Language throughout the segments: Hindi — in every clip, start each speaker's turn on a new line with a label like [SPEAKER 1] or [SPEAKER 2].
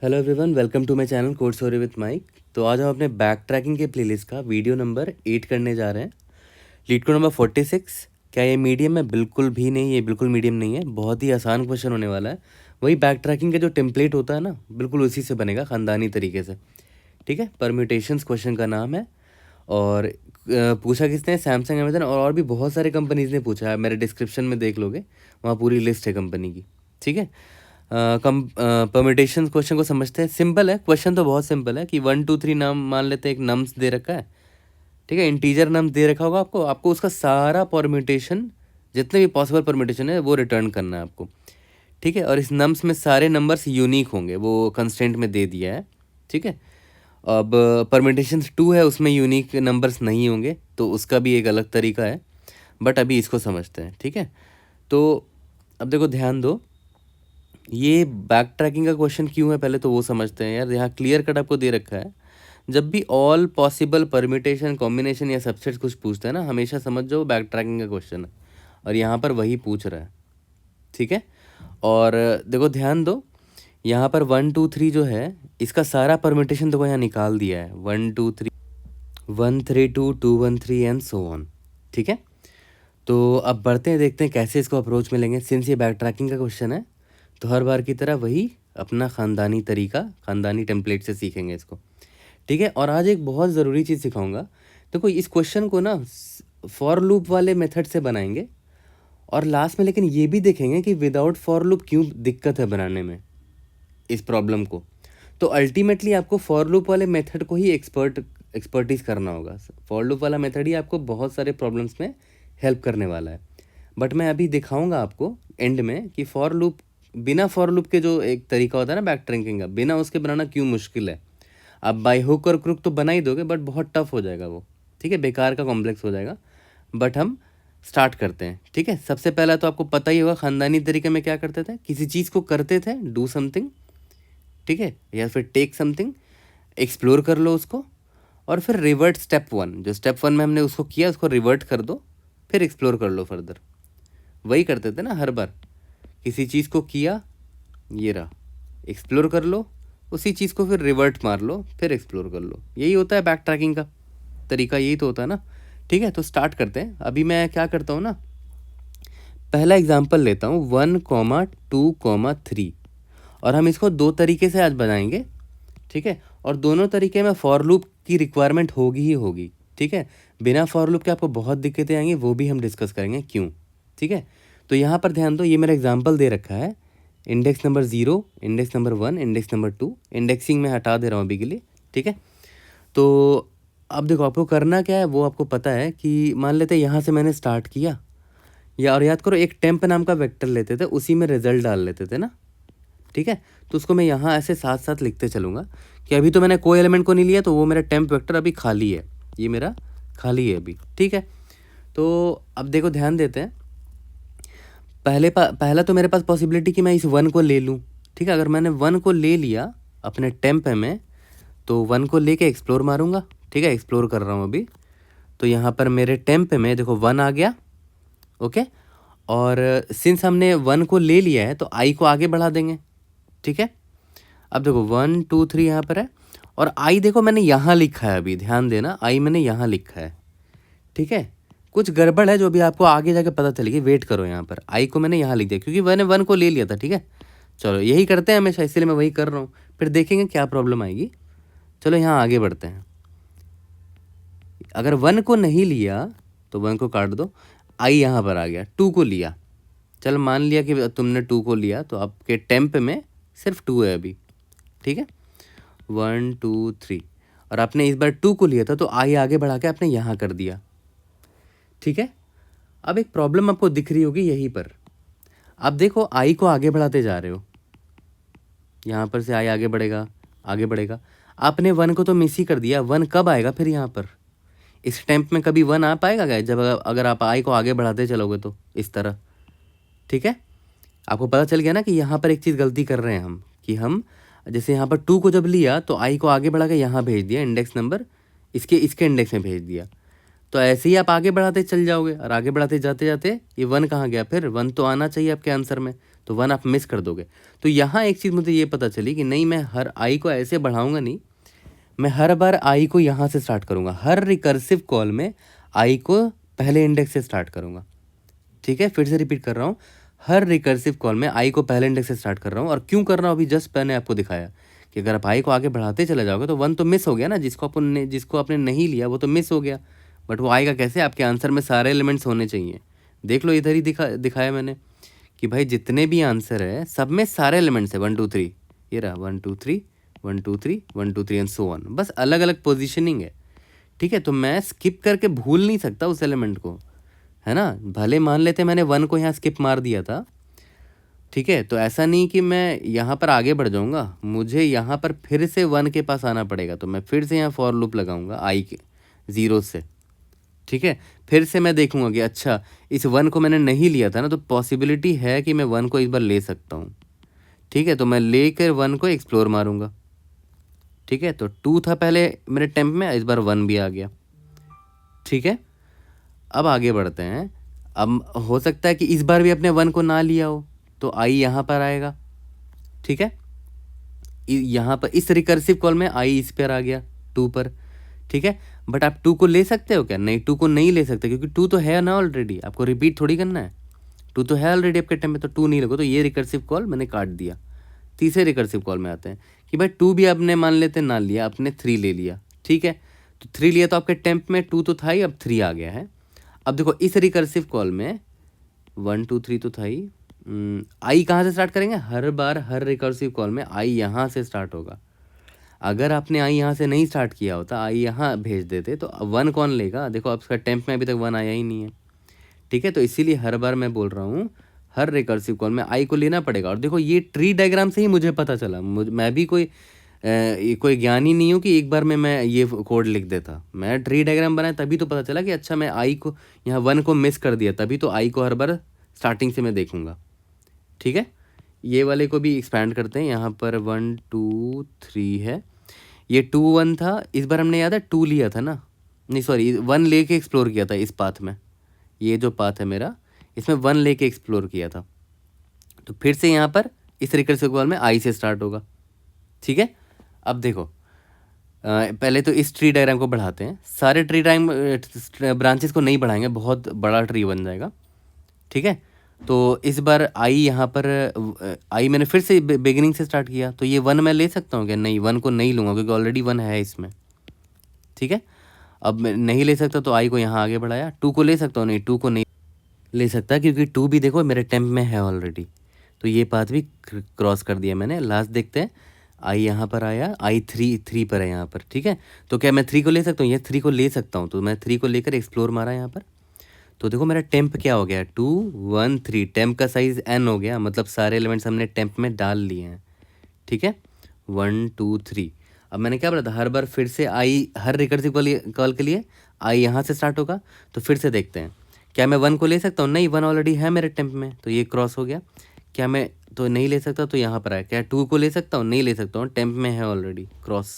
[SPEAKER 1] Hello everyone, welcome to my channel code story with Mike. तो आज हम अपने बैक ट्रैकिंग के प्लेलिस्ट का वीडियो नंबर 8 करने जा रहे हैं। LeetCode number 46। क्या ये मीडियम है? बिल्कुल भी नहीं, ये बिल्कुल मीडियम नहीं है। बहुत ही आसान क्वेश्चन होने वाला है। वही बैक ट्रैकिंग का जो टेम्पलेट होता है ना, बिल्कुल उसी से बनेगा, ख़ानदानी तरीके से। ठीक है, परम्यूटेशंस क्वेश्चन का नाम है। और पूछा किसने? सैमसंग, अमेजन और भी बहुत सारे कंपनीज ने पूछा है। मेरे डिस्क्रिप्शन में देख लोगे, वहाँ पूरी लिस्ट है कंपनी की। ठीक है, परमिटेशन क्वेश्चन को समझते हैं। सिंपल है क्वेश्चन, तो बहुत सिंपल है कि 1 2 3 नाम मान लेते हैं। एक नम्स दे रखा है, ठीक है, इंटीजर नम्स दे रखा होगा आपको उसका सारा परम्यूटेशन, जितने भी पॉसिबल परम्यूटेशन है वो रिटर्न करना है आपको। ठीक है, और इस नम्स में सारे नंबर्स यूनिक होंगे, वो कंस्टेंट में दे दिया है। ठीक है, अब परम्यूटेशन 2 है, उसमें यूनिक नंबर्स नहीं होंगे, तो उसका भी एक अलग तरीका है। बट अभी इसको समझते हैं। ठीक है, तो अब देखो, ध्यान दो, ये बैक ट्रैकिंग का क्वेश्चन क्यों है पहले तो वो समझते हैं। यार यहाँ क्लियर कट आपको दे रखा है, जब भी ऑल पॉसिबल परम्यूटेशन, कॉम्बिनेशन या सबसेट कुछ पूछते हैं ना, हमेशा समझ जाओ बैक ट्रैकिंग का क्वेश्चन है। और यहाँ पर वही पूछ रहा है। ठीक है, और देखो ध्यान दो, यहाँ पर 1 2 3 जो है, इसका सारा परम्यूटेशन देखो यहाँ निकाल दिया है। 1 2 3 1 3 2 2 1 3 एंड सो ऑन। ठीक है, तो अब बढ़ते हैं, देखते हैं कैसे इसको अप्रोच मिलेंगे। सिंस ये बैक ट्रैकिंग का क्वेश्चन है, तो हर बार की तरह वही अपना ख़ानदानी तरीका, ख़ानदानी टेम्पलेट से सीखेंगे इसको। ठीक है, और आज एक बहुत ज़रूरी चीज़ सिखाऊंगा। देखो इस क्वेश्चन को ना फॉर लूप वाले मेथड से बनाएंगे, और लास्ट में लेकिन ये भी देखेंगे कि विदाउट फॉर लूप क्यों दिक्कत है बनाने में इस प्रॉब्लम को। तो अल्टीमेटली आपको फॉर लूप वाले मेथड को ही एक्सपर्टीज करना होगा। फॉर लूप वाला मेथड ही आपको बहुत सारे प्रॉब्लम्स में हेल्प करने वाला है। बट मैं अभी दिखाऊंगा आपको एंड में कि फॉर लूप, बिना फॉर लूप के जो एक तरीका होता है ना बैक ट्रैकिंग का, बिना उसके बनाना क्यों मुश्किल है। आप बाय हुक और क्रुक तो बना ही दोगे, बट बहुत टफ हो जाएगा वो। ठीक है, बेकार का कॉम्प्लेक्स हो जाएगा। बट हम स्टार्ट करते हैं। ठीक है, सबसे पहला तो आपको पता ही होगा ख़ानदानी तरीके में क्या करते थे। किसी चीज़ को करते थे, डू समथिंग, ठीक है, या फिर टेक समथिंग, एक्सप्लोर कर लो उसको, और फिर रिवर्ट स्टेप 1, जो स्टेप 1 में हमने उसको किया उसको रिवर्ट कर दो, फिर एक्सप्लोर कर लो फर्दर। वही करते थे ना हर बार, किसी चीज़ को किया, ये रहा, एक्सप्लोर कर लो, उसी चीज़ को फिर रिवर्ट मार लो, फिर एक्सप्लोर कर लो। यही होता है बैक ट्रैकिंग का तरीका, यही तो होता है ना। ठीक है, तो स्टार्ट करते हैं। अभी मैं क्या करता हूँ ना, पहला एग्जाम्पल लेता हूँ 1 2 3, और हम इसको दो तरीके से आज बनाएंगे। ठीक है, और दोनों तरीके में फॉर लूप की रिक्वायरमेंट होगी ही होगी। ठीक है, बिना फॉर लूप के आपको बहुत दिक्कतें आएंगी, वो भी हम डिस्कस करेंगे क्यों। ठीक है, तो यहाँ पर ध्यान दो, ये मेरा एग्जाम्पल दे रखा है। Index number 0, index number 1, index number 2, indexing में हटा दे रहा हूँ अभी के लिए। ठीक है, तो अब देखो आपको करना क्या है, वो आपको पता है कि मान लेते हैं यहाँ से मैंने स्टार्ट किया, या और याद करो एक टेम्प नाम का वेक्टर लेते थे, उसी में रिजल्ट डाल लेते थे ना। ठीक है, तो उसको मैं यहाँ ऐसे साथ साथ लिखते चलूँगा कि अभी तो मैंने कोई एलिमेंट को नहीं लिया, तो वो मेरा टेम्प वेक्टर अभी खाली है, ये मेरा खाली है अभी। ठीक है, तो अब देखो ध्यान देते हैं, पहला तो मेरे पास पॉसिबिलिटी कि मैं इस 1 को ले लूँ। ठीक है, अगर मैंने 1 को ले लिया अपने टेम्प में, तो 1 को लेके एक्सप्लोर मारूंगा। ठीक है, एक्सप्लोर कर रहा हूँ अभी, तो यहाँ पर मेरे टेम्प में देखो 1 आ गया। ओके, और सिंस हमने 1 को ले लिया है, तो आई को आगे बढ़ा देंगे। ठीक है, अब देखो 1 2 3 यहाँ पर है, और आई देखो मैंने यहाँ लिखा है, अभी ध्यान देना, आई मैंने यहाँ लिखा है। ठीक है, कुछ गड़बड़ है जो भी आपको आगे जाके पता चलेगी, वेट करो। यहाँ पर आई को मैंने यहाँ लिख दिया क्योंकि मैंने 1 को ले लिया था। ठीक है, चलो यही करते हैं हमेशा, इसलिए मैं वही कर रहा हूँ, फिर देखेंगे क्या प्रॉब्लम आएगी। चलो यहाँ आगे बढ़ते हैं। अगर 1 को नहीं लिया तो 1 को काट दो, आई यहाँ पर आ गया, 2 को लिया, चल मान लिया कि तुमने 2 को लिया, तो आपके टेम्प में सिर्फ 2 है अभी। ठीक है, 1 2 3, और आपने इस बार 2 को लिया था, तो आई आगे बढ़ा के आपने यहाँ कर दिया। ठीक है, अब एक प्रॉब्लम आपको दिख रही होगी यहीं पर। अब देखो आई को आगे बढ़ाते जा रहे हो, यहाँ पर से आई आगे बढ़ेगा, आगे बढ़ेगा, आपने 1 को तो मिस ही कर दिया। 1 कब आएगा फिर यहाँ पर, इस टेम्प में कभी 1 आ पाएगा क्या, जब अगर आप आई को आगे बढ़ाते चलोगे तो इस तरह। ठीक है, आपको पता चल गया ना कि यहाँ पर एक चीज़ गलती कर रहे हैं हम, कि हम जैसे यहाँ पर 2 को जब लिया, तो आई को आगे बढ़ा के यहाँ भेज दिया, इंडेक्स नंबर इसके इंडेक्स में भेज दिया। तो ऐसे ही आप आगे बढ़ाते चल जाओगे, और आगे बढ़ाते जाते जाते ये 1 कहाँ गया, फिर 1 तो आना चाहिए आपके आंसर में, तो 1 आप मिस कर दोगे। तो यहाँ एक चीज़ मुझे ये पता चली कि नहीं, मैं हर आई को ऐसे बढ़ाऊँगा नहीं, मैं हर बार आई को यहाँ से स्टार्ट करूँगा। हर रिकर्सिव कॉल में आई को पहले इंडेक्स से स्टार्ट करूँगा। ठीक है, फिर से रिपीट कर रहा हूँ, हर रिकर्सिव कॉल में आई को पहले इंडेक्स से स्टार्ट कर रहा हूँ। और क्यों कर रहा हूँ, अभी जस्ट मैंने आपको दिखाया कि अगर आप आई को आगे बढ़ाते चले जाओगे तो 1 तो मिस हो गया ना, जिसको आपने नहीं लिया वो तो मिस हो गया। बट वो आएगा कैसे, आपके आंसर में सारे एलिमेंट्स होने चाहिए। देख लो, इधर ही दिखाया मैंने कि भाई जितने भी आंसर है सब में सारे एलिमेंट्स है 1 2 3, ये रहा 1 2 3 1 2 3 1 2 3 एंड सो ऑन, बस अलग अलग पोजीशनिंग है। ठीक है, तो मैं स्किप करके भूल नहीं सकता उस एलिमेंट को, है ना। भले मान लेते मैंने 1 को यहाँ स्किप मार दिया था, ठीक है, तो ऐसा नहीं कि मैं यहाँ पर आगे बढ़ जाऊँगा, मुझे यहाँ पर फिर से 1 के पास आना पड़ेगा। तो मैं फिर से यहाँ फॉर लूप लगाऊंगा आई के 0 से। ठीक है, फिर से मैं देखूंगा कि अच्छा इस 1 को मैंने नहीं लिया था ना, तो पॉसिबिलिटी है कि मैं 1 को इस बार ले सकता हूँ। ठीक है, तो मैं लेकर 1 को एक्सप्लोर मारूंगा। ठीक है, तो 2 था पहले मेरे टेम्प में, इस बार 1 भी आ गया। ठीक है, अब आगे बढ़ते हैं। अब हो सकता है कि इस बार भी अपने 1 को ना लिया हो, तो आई यहाँ पर आएगा। ठीक है, यहाँ पर इस रिकर्सिव कॉल में आई इस पर आ गया 2 पर। ठीक है, बट आप 2 को ले सकते हो क्या, नहीं 2 को नहीं ले सकते, क्योंकि 2 तो है ना ऑलरेडी, आपको रिपीट थोड़ी करना है। 2 तो है ऑलरेडी आपके टाइम में, तो 2 नहीं लगो, तो ये रिकर्सिव कॉल मैंने काट दिया। तीसरे रिकर्सिव कॉल में आते हैं कि भाई 2 भी आपने मान लेते ना लिया, आपने 3 ले लिया। ठीक है, तो 3 लिया तो आपके टेम्प में 2 तो था ही, अब 3 आ गया है। अब देखो इस रिकर्सिव कॉल में 1 2 3 तो था ही, आई कहाँ से स्टार्ट करेंगे, हर बार हर रिकर्सिव कॉल में आई यहाँ से स्टार्ट होगा। अगर आपने आई यहाँ से नहीं स्टार्ट किया होता, आई यहाँ भेज देते, तो 1 कौन लेगा, देखो आपका टेम्प में अभी तक 1 आया ही नहीं है। ठीक है, तो इसीलिए हर बार मैं बोल रहा हूँ हर रिकर्सिव कॉल में आई को लेना पड़ेगा। और देखो ये ट्री डायग्राम से ही मुझे पता चला, मैं भी कोई ज्ञानी नहीं हूँ कि एक बार में मैं ये कोड लिख देता। मैं ट्री डायग्राम बनाया तभी तो पता चला कि अच्छा मैं आई को यहाँ 1 को मिस कर दिया, तभी तो आई को हर बार स्टार्टिंग से मैं देखूँगा। ठीक है, ये वाले को भी एक्सपैंड करते हैं। यहाँ पर 1 2 3 है, ये 2 1 था, इस बार हमने याद है 2 लिया था ना, नहीं सॉरी 1 लेके एक्सप्लोर किया था इस पाथ में। ये जो पाथ है मेरा, इसमें 1 लेके एक्सप्लोर किया था। तो फिर से यहाँ पर इस रिकर्सिव कॉल में आई से स्टार्ट होगा। ठीक है, अब देखो पहले तो इस ट्री डायग्राम को बढ़ाते हैं। सारे ट्री डायग्राम ब्रांचेस को नहीं बढ़ाएंगे, बहुत बड़ा ट्री बन जाएगा। ठीक है, तो इस बार आई यहाँ पर आई मैंने फिर से बिगिनिंग से स्टार्ट किया, तो ये 1 मैं ले सकता हूँ क्या, नहीं 1 को नहीं लूँगा क्योंकि ऑलरेडी 1 है इसमें। ठीक है, अब मैं नहीं ले सकता तो आई को यहाँ आगे बढ़ाया। 2 को ले सकता हूँ, नहीं 2 को नहीं ले सकता क्योंकि 2 भी देखो मेरे टेम्प में है ऑलरेडी, तो ये पाथ भी क्रॉस कर दिया मैंने। लास्ट देखते हैं, आई यहाँ पर आया, आई 3 पर है यहाँ पर। ठीक है, तो क्या मैं 3 को ले सकता हूँ, ये 3 को ले सकता हूँ, तो मैं 3 को लेकर एक्सप्लोर मारा यहाँ पर। तो देखो मेरा टेम्प क्या हो गया, 2 1 3, टेम्प का साइज n हो गया, मतलब सारे एलिमेंट्स हमने टेम्प में डाल लिए हैं। ठीक है, 1 2 3। अब मैंने क्या बोला था, हर बार फिर से आई हर रिकर्सिव कॉल के लिए आई यहाँ से स्टार्ट होगा। तो फिर से देखते हैं, क्या मैं 1 को ले सकता हूँ, नहीं 1 ऑलरेडी है मेरे टेम्प में, तो ये क्रॉस हो गया। क्या मैं तो नहीं ले सकता, तो यहाँ पर आया। क्या 2 को ले सकता हूँ, नहीं ले सकता हूँ, टेम्प में है ऑलरेडी, क्रॉस।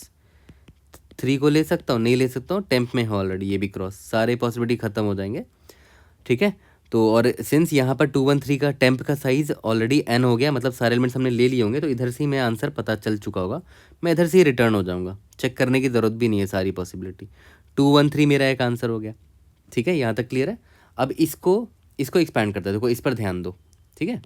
[SPEAKER 1] 3 को ले सकता हूँ, नहीं ले सकता हूँ, टेम्प में है ऑलरेडी, ये भी क्रॉस। सारे पॉसिबिलिटी ख़त्म हो जाएंगे। ठीक है, तो और सिंस यहाँ पर 2 1 3 का टेम्प का साइज़ ऑलरेडी n हो गया, मतलब सारे एलिमेंट्स हमने ले लिए होंगे, तो इधर से ही मैं आंसर पता चल चुका होगा, मैं इधर से ही रिटर्न हो जाऊँगा, चेक करने की ज़रूरत भी नहीं है सारी पॉसिबिलिटी। 2 1 3 मेरा एक आंसर हो गया। ठीक है, यहाँ तक क्लियर है। अब इसको एक्सपैंड करते हैं, देखो इस पर ध्यान दो। ठीक है,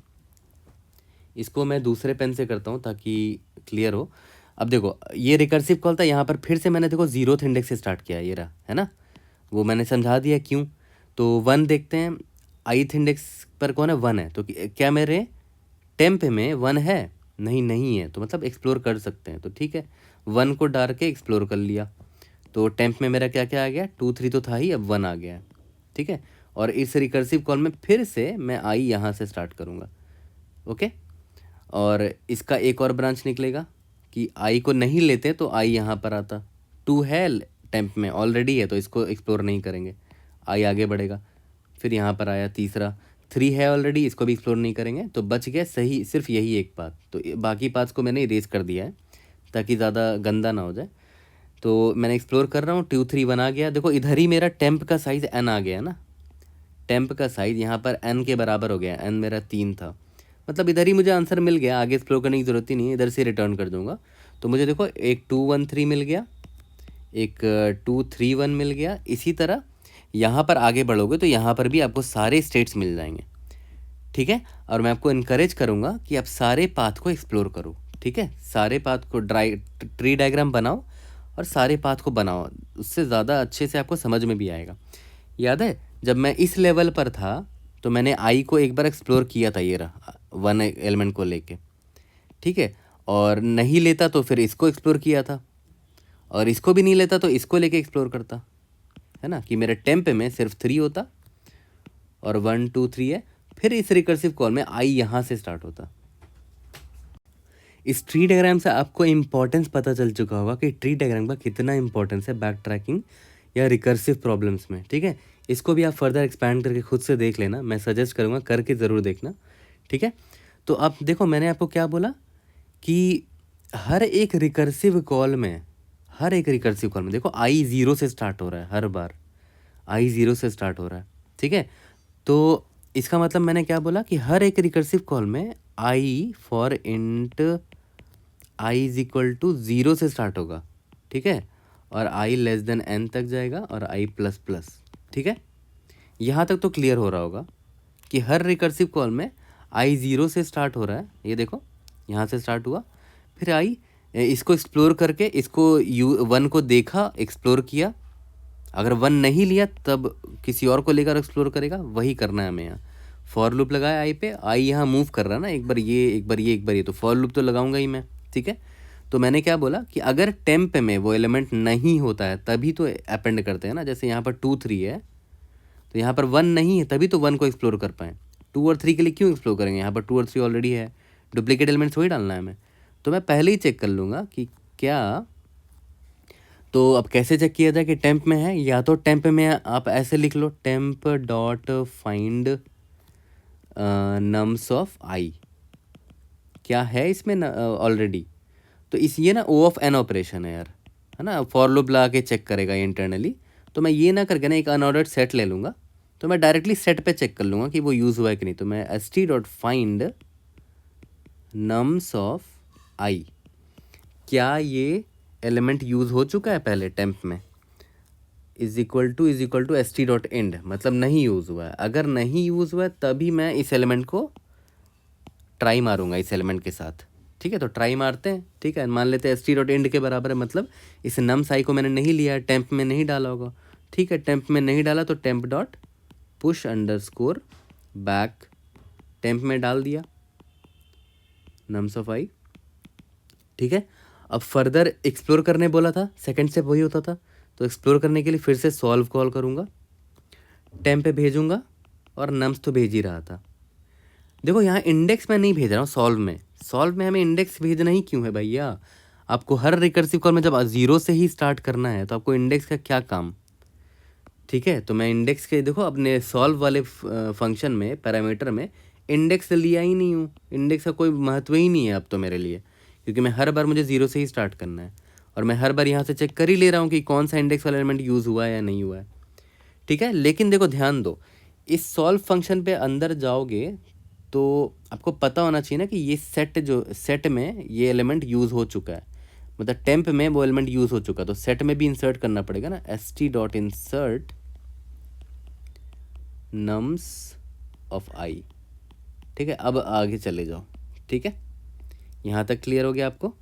[SPEAKER 1] इसको मैं दूसरे पेन से करता हूँ ताकि क्लियर हो। अब देखो ये रिकर्सिव कॉल था, यहाँ पर फिर से मैंने देखो 0th इंडेक्स से स्टार्ट किया, ये रहा है ना, वो मैंने समझा दिया क्यों। तो 1 देखते हैं, ith इंडेक्स पर कौन है, 1 है, तो क्या मेरे टेम्प में 1 है, नहीं है, तो मतलब एक्सप्लोर कर सकते हैं। तो ठीक है, 1 को डाल के एक्सप्लोर कर लिया, तो टेम्प में मेरा क्या क्या आ गया, 2 3 तो था ही, अब 1 आ गया है। ठीक है, और इस रिकर्सिव कॉल में फिर से मैं आई यहाँ से स्टार्ट करूँगा। ओके, और इसका एक और ब्रांच निकलेगा कि आई को नहीं लेते तो आई यहाँ पर आता। 2 है टेम्प में ऑलरेडी है, तो इसको एक्सप्लोर नहीं करेंगे, आई आगे बढ़ेगा। फिर यहाँ पर आया तीसरा, 3 है ऑलरेडी, इसको भी एक्सप्लोर नहीं करेंगे, तो बच गया सही सिर्फ यही एक पाथ। तो बाकी पाथ्स को मैंने इरेज कर दिया है ताकि ज़्यादा गंदा ना हो जाए। तो मैंने एक्सप्लोर कर रहा हूँ, 2 3 1 आ गया। देखो इधर ही मेरा टेम्प का साइज़ n आ गया ना, टेम्प का साइज़ यहाँ पर n के बराबर हो गया, n मेरा 3 था, मतलब इधर ही मुझे आंसर मिल गया, आगे एक्सप्लोर करने की ज़रूरत ही नहीं है, इधर से रिटर्न कर दूंगा। तो मुझे देखो एक 213 मिल गया, एक 231 मिल गया। इसी तरह यहाँ पर आगे बढ़ोगे तो यहाँ पर भी आपको सारे स्टेट्स मिल जाएंगे, ठीक है। और मैं आपको इनकरेज करूँगा कि आप सारे पाथ को एक्सप्लोर करो, ठीक है। सारे पाथ को ट्री डायग्राम बनाओ और सारे पाथ को बनाओ, उससे ज़्यादा अच्छे से आपको समझ में भी आएगा। याद है जब मैं इस लेवल पर था तो मैंने आई को एक बार एक्सप्लोर किया था, ये रहा 1 एलिमेंट को लेके, ठीक है। और नहीं लेता तो फिर इसको एक्सप्लोर किया था, और इसको भी नहीं लेता तो इसको लेके एक्सप्लोर करता, है ना। कि मेरे टेम्प में सिर्फ 3 होता और 1 2 3 है। फिर इस रिकर्सिव कॉल में आई यहाँ से स्टार्ट होता। इस ट्री डायग्राम से आपको इम्पोर्टेंस पता चल चुका होगा कि ट्री डायग्राम का कितना इंपॉर्टेंस है बैक ट्रैकिंग या रिकर्सिव प्रॉब्लम्स में, ठीक है। इसको भी आप फर्दर एक्सपैंड करके खुद से देख लेना, मैं सजेस्ट करूँगा करके ज़रूर देखना, ठीक है। तो आप देखो मैंने आपको क्या बोला कि हर एक रिकर्सिव कॉल में देखो आई 0 से स्टार्ट हो रहा है, हर बार आई 0 से स्टार्ट हो रहा है, ठीक है। तो इसका मतलब मैंने क्या बोला कि हर एक रिकर्सिव कॉल में i for int i is equal to 0 से स्टार्ट होगा, ठीक है। और आई लेस देन एन तक जाएगा और आई प्लस प्लस, ठीक है। यहाँ तक तो क्लियर हो रहा होगा कि हर रिकर्सिव कॉल में आई 0 से स्टार्ट हो रहा है। ये देखो यहाँ से स्टार्ट हुआ, फिर आई इसको एक्सप्लोर करके इसको 1 को देखा, एक्सप्लोर किया। अगर 1 नहीं लिया तब किसी और को लेकर एक्सप्लोर करेगा, वही करना है हमें। यहाँ फॉर लूप लगाया आई पे, आई यहाँ मूव कर रहा है ना, एक बार ये एक बार ये एक बार ये, तो फॉर लूप तो लगाऊंगा ही मैं, ठीक है। तो मैंने क्या बोला कि अगर टेम्प में वो एलिमेंट नहीं होता है तभी तो अपेंड करते हैं ना। जैसे यहाँ पर 2 3 है तो यहाँ पर 1 नहीं है तभी तो 1 को एक्सप्लोर कर पाएँ। 2 और 3 के लिए क्यों एक्सप्लोर करेंगे, यहाँ पर 2 और 3 ऑलरेडी है, डुप्लीकेट एलिमेंट्स वही डालना है हमें। तो मैं पहले ही चेक कर लूँगा कि क्या। तो अब कैसे चेक किया जाए कि टेम्प में है, या तो टेम्प में आप ऐसे लिख लो temp dot find nums of i, क्या है इसमें ऑलरेडी। तो इस ये ना ओ ऑफ एन ऑपरेशन है यार, है ना। फॉर लूप लगा के चेक करेगा इंटरनली। तो मैं ये ना करके ना एक अनऑर्डर्ड सेट ले लूँगा, तो मैं डायरेक्टली सेट पे चेक कर लूँगा कि वो यूज़ हुआ है कि नहीं। तो मैं s T dot find nums of i, क्या ये एलिमेंट यूज़ हो चुका है पहले टेम्प में, is equal to S T dot end, मतलब नहीं यूज़ हुआ है। अगर नहीं यूज़ हुआ है तभी मैं इस एलिमेंट को ट्राई मारूंगा इस एलिमेंट के साथ, ठीक है। तो ट्राई मारते हैं, ठीक है। मान लेते हैं एस टी डॉट एंड के बराबर है, मतलब इस नम साई को मैंने नहीं लिया है, टेम्प में नहीं डाला होगा, ठीक है। टेम्प में नहीं डाला तो temp dot push underscore back temp में डाल दिया नम्स ऑफ आई, ठीक है। अब फर्दर एक्सप्लोर करने बोला था, सेकंड स्टेप वही होता था। तो एक्सप्लोर करने के लिए फिर से सॉल्व कॉल करूँगा, टेम्प पे भेजूँगा और नम्स तो भेज ही रहा था। देखो यहाँ इंडेक्स में नहीं भेज रहा हूँ, सॉल्व में हमें इंडेक्स भेजना ही क्यों है भैया। आपको हर रिकर्सिव कॉल में जब 0 से ही स्टार्ट करना है तो आपको इंडेक्स का क्या काम, ठीक है। तो मैं इंडेक्स के देखो अपने सॉल्व वाले फंक्शन में पैरामीटर में इंडेक्स लिया ही नहीं हूँ, इंडेक्स का कोई महत्व ही नहीं है अब तो मेरे लिए, क्योंकि मैं हर बार मुझे 0 से ही स्टार्ट करना है और मैं हर बार यहाँ से चेक कर ही ले रहा हूँ कि कौन सा इंडेक्स वाला एलिमेंट यूज़ हुआ है या नहीं हुआ है, ठीक है। लेकिन देखो ध्यान दो, इस सॉल्व फंक्शन पे अंदर जाओगे तो आपको पता होना चाहिए ना कि ये सेट में ये एलिमेंट यूज़ हो चुका है, मतलब टेम्प में वो एलिमेंट यूज़ हो चुका है। तो सेट में भी इंसर्ट करना पड़ेगा ना, s T dot insert nums of i, ठीक है। अब आगे चले जाओ, ठीक है। यहाँ तक क्लियर हो गया आपको।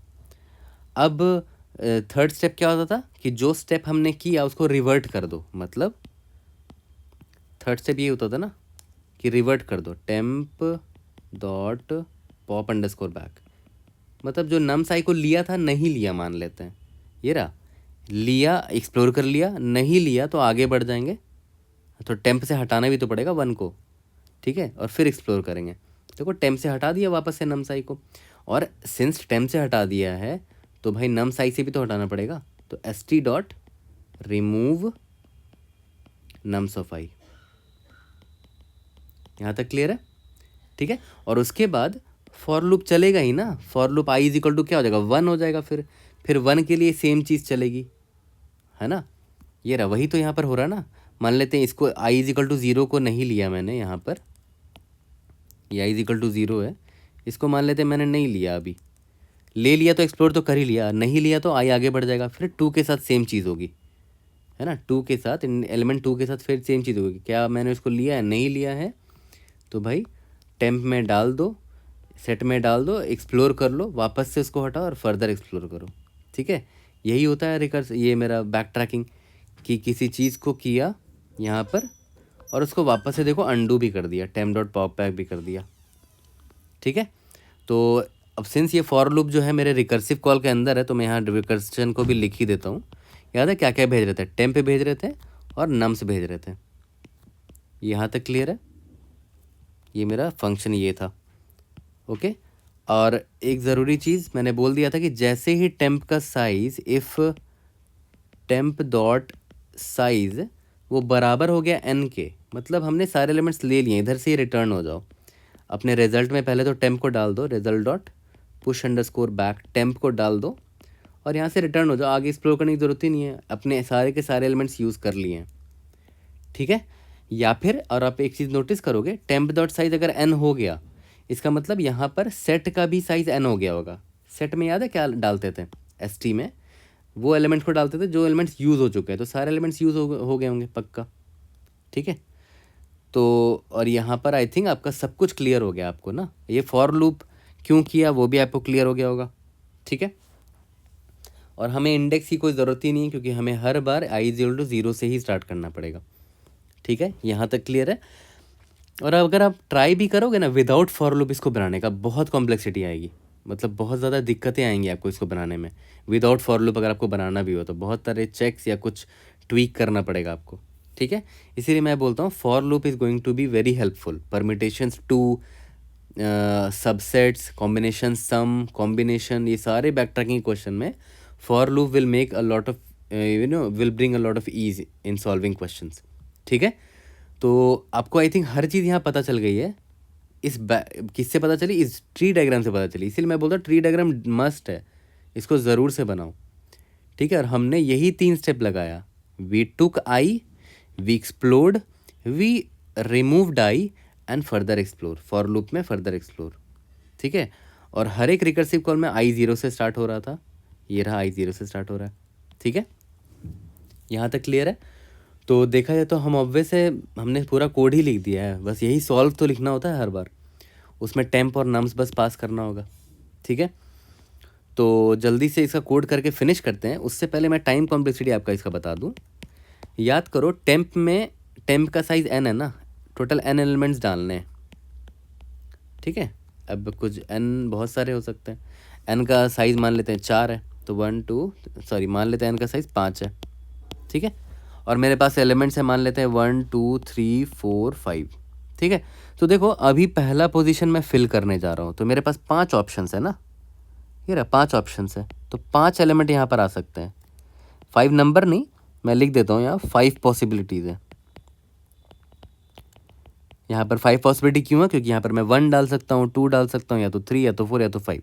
[SPEAKER 1] अब थर्ड स्टेप क्या होता था कि जो स्टेप हमने किया उसको रिवर्ट कर दो, मतलब थर्ड स्टेप ये होता था ना कि रिवर्ट कर दो temp dot pop underscore back, मतलब जो नम साई को लिया था नहीं लिया, मान लेते हैं ये रहा, लिया एक्सप्लोर कर लिया, नहीं लिया तो आगे बढ़ जाएंगे, तो टेम्प से हटाना भी तो पड़ेगा 1 को, ठीक है। और फिर एक्सप्लोर करेंगे। देखो टेम्प से हटा दिया वापस से नम साई को, और सिंस टेम्प से हटा दिया है तो भाई नम साई से भी तो हटाना पड़ेगा। तो s T dot remove nums of i, यहाँ तक क्लियर है, ठीक है। और उसके बाद फॉर लूप चलेगा ही ना, for loop I is equal to क्या हो जाएगा 1 हो जाएगा, फिर 1 के लिए सेम चीज़ चलेगी, है ना। ये रहा, वही तो यहाँ पर हो रहा है ना। मान लेते हैं इसको आई इज इक्वल टू 0 को नहीं लिया मैंने, यहाँ पर ये आई इज इक्वल टू 0 है, इसको मान लेते हैं मैंने नहीं लिया, अभी ले लिया तो एक्सप्लोर तो कर ही लिया, नहीं लिया तो आई आगे बढ़ जाएगा। फिर 2 के साथ सेम चीज़ होगी, है ना, 2 के साथ, एलिमेंट 2 के साथ फिर सेम चीज़ होगी। क्या मैंने इसको लिया है, नहीं लिया है, तो भाई टेम्प में डाल दो, सेट में डाल दो, एक्सप्लोर कर लो, वापस से उसको हटाओ और फर्दर एक्सप्लोर करो। ठीक है, यही होता है रिकर्स, ये मेरा बैक ट्रैकिंग, कि किसी चीज़ को किया यहाँ पर और उसको वापस से देखो अंडू भी कर दिया, टेम्प डॉट पॉप बैक भी कर दिया। ठीक है, तो अब सिंस ये फॉर लूप जो है मेरे रिकर्सिव कॉल के अंदर है, तो मैं यहाँ रिकर्शन को भी लिख ही देता हूँ। याद है क्या क्या भेज रहे थे, टेम्प भेज रहे थे और नम्स भेज रहे थे। यहाँ तक क्लियर है, ये मेरा फंक्शन ये था। ओके, और एक ज़रूरी चीज़ मैंने बोल दिया था कि जैसे ही टेम्प का size, if temp dot size वो बराबर हो गया n के, मतलब हमने सारे एलिमेंट्स ले लिए, इधर से ही रिटर्न हो जाओ अपने रिजल्ट में। पहले तो टेम्प को डाल दो, result dot push underscore back, temp को डाल दो और यहाँ से रिटर्न हो जाओ। आगे एक्सप्लोर करने की ज़रूरत ही नहीं है, अपने सारे के सारे एलिमेंट्स यूज़ कर लिए हैं। ठीक है, या फिर और आप एक चीज़ नोटिस करोगे, टेम्प डॉट साइज अगर n हो गया, इसका मतलब यहाँ पर सेट का भी साइज़ n हो गया होगा। सेट में याद है क्या डालते थे, st में वो एलिमेंट्स को डालते थे जो एलिमेंट्स यूज़ हो चुके हैं, तो सारे एलिमेंट्स यूज़ हो गए होंगे पक्का। ठीक है, तो और यहाँ पर आई थिंक आपका सब कुछ क्लियर हो गया आपको ना, ये फॉर लूप क्यों किया वो भी आपको क्लियर हो गया होगा। ठीक है, और हमें इंडेक्स की कोई ज़रूरत ही नहीं है, क्योंकि हमें हर बार i=0 से ही स्टार्ट करना पड़ेगा। ठीक है, यहाँ तक क्लियर है। और अगर आप ट्राई भी करोगे ना विदाउट फॉर लूप इसको बनाने का, बहुत कॉम्प्लेक्सिटी आएगी, मतलब बहुत ज़्यादा दिक्कतें आएंगी आपको इसको बनाने में। विदाउट फॉर लूप अगर आपको बनाना भी हो तो बहुत सारे चेक्स या कुछ ट्वीक करना पड़ेगा आपको। ठीक है, इसीलिए मैं बोलता हूँ for loop is going to be very helpful. Permutations two, subsets, combination, sum, combination, ये सारे बैक ट्रैकिंग क्वेश्चन में for loop will make a lot of will bring a lot of ease in solving questions. ठीक है, तो आपको आई थिंक हर चीज़ यहाँ पता चल गई है। किससे पता चली, इस ट्री डायग्राम से पता चली। इसीलिए मैं बोलता हूँ ट्री डायग्राम मस्ट है, इसको ज़रूर से बनाओ। ठीक है, और हमने यही 3 स्टेप लगाया, we took I, we explored, we removed I and further explore, for loop में फर्दर एक्सप्लोर। ठीक है, और हर एक रिकर्सिव कॉल में i0 से स्टार्ट हो रहा था, ये रहा i0 से स्टार्ट हो रहा है। ठीक है, यहाँ तक क्लियर है। तो देखा जाए तो हम ऑब्वियस है, हमने पूरा कोड ही लिख दिया है, बस यही सॉल्व तो लिखना होता है हर बार, उसमें टेम्प और नम्स बस पास करना होगा। ठीक है, तो जल्दी से इसका कोड करके फिनिश करते हैं। उससे पहले मैं टाइम कॉम्प्लेक्सिटी आपका इसका बता दूं। याद करो टेम्प में, टेम्प का साइज़ n है ना, टोटल n एलिमेंट्स डालने हैं। ठीक है, अब कुछ n बहुत सारे हो सकते हैं, n का साइज़ मान लेते हैं 4 है, तो मान लेते हैं n का साइज़ 5 है। ठीक है, और मेरे पास एलिमेंट्स है, मान लेते हैं 1 2 3 4 5। ठीक है, तो देखो अभी पहला पोजीशन मैं फिल करने जा रहा हूँ, तो मेरे पास 5 ऑप्शंस है ना, ये रहा 5 ऑप्शंस है, तो 5 एलिमेंट यहाँ पर आ सकते हैं। 5 नंबर नहीं, मैं लिख देता हूँ यहाँ 5 पॉसिबिलिटीज़ है। यहाँ पर 5 पॉसिबिलिटी क्यों है, क्योंकि यहाँ पर मैं 1 डाल सकता हूँ, 2 डाल सकता हूँ, या तो 3 या तो 4 या तो 5।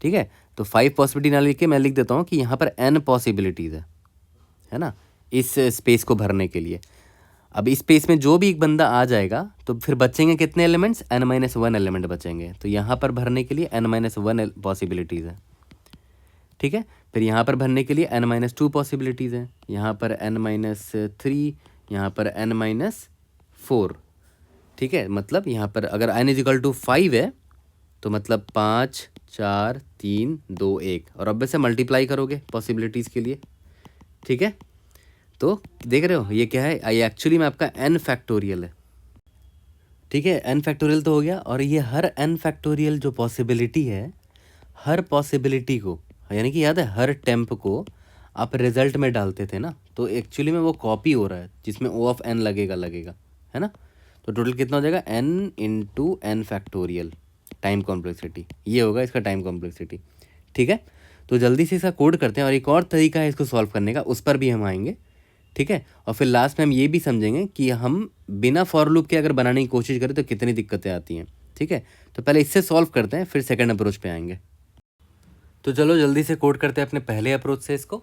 [SPEAKER 1] ठीक है, तो 5 पॉसिबिलिटी ना लिख के मैं लिख देता हूँ कि यहाँ पर n पॉसिबिलिटीज़ है ना, इस स्पेस को भरने के लिए। अब इस स्पेस में जो भी एक बंदा आ जाएगा तो फिर बचेंगे कितने एलिमेंट्स, n-1 एलिमेंट बचेंगे, तो यहाँ पर भरने के लिए n-1 पॉसिबिलिटीज़ है। ठीक है, फिर यहाँ पर भरने के लिए n-2 पॉसिबिलिटीज़ हैं, यहाँ पर n-3, यहाँ पर n-4। ठीक है, मतलब यहाँ पर अगर n=5 है तो मतलब 5 4 3 2 1, और अब से मल्टीप्लाई करोगे पॉसिबिलिटीज़ के लिए। ठीक है, तो देख रहे हो ये क्या है, ये एक्चुअली में आपका n फैक्टोरियल है। ठीक है, n फैक्टोरियल तो हो गया, और ये हर n फैक्टोरियल जो पॉसिबिलिटी है, हर पॉसिबिलिटी को, यानी कि याद है हर टेम्प को आप रिजल्ट में डालते थे ना, तो एक्चुअली में वो कॉपी हो रहा है जिसमें O(n) लगेगा, है ना। तो टोटल कितना हो जाएगा, n × n factorial time complexity, ये होगा इसका टाइम कॉम्प्लेक्सिटी। ठीक है, तो जल्दी से इसका कोड करते हैं, और एक और तरीका है इसको सॉल्व करने का, उस पर भी हम आएंगे। ठीक है, और फिर लास्ट में हम ये भी समझेंगे कि हम बिना फॉर लूप के अगर बनाने की कोशिश करें तो कितनी दिक्कतें आती हैं। ठीक है, तो पहले इससे सॉल्व करते हैं, फिर सेकंड अप्रोच पे आएंगे। तो चलो जल्दी से कोड करते हैं अपने पहले अप्रोच से इसको।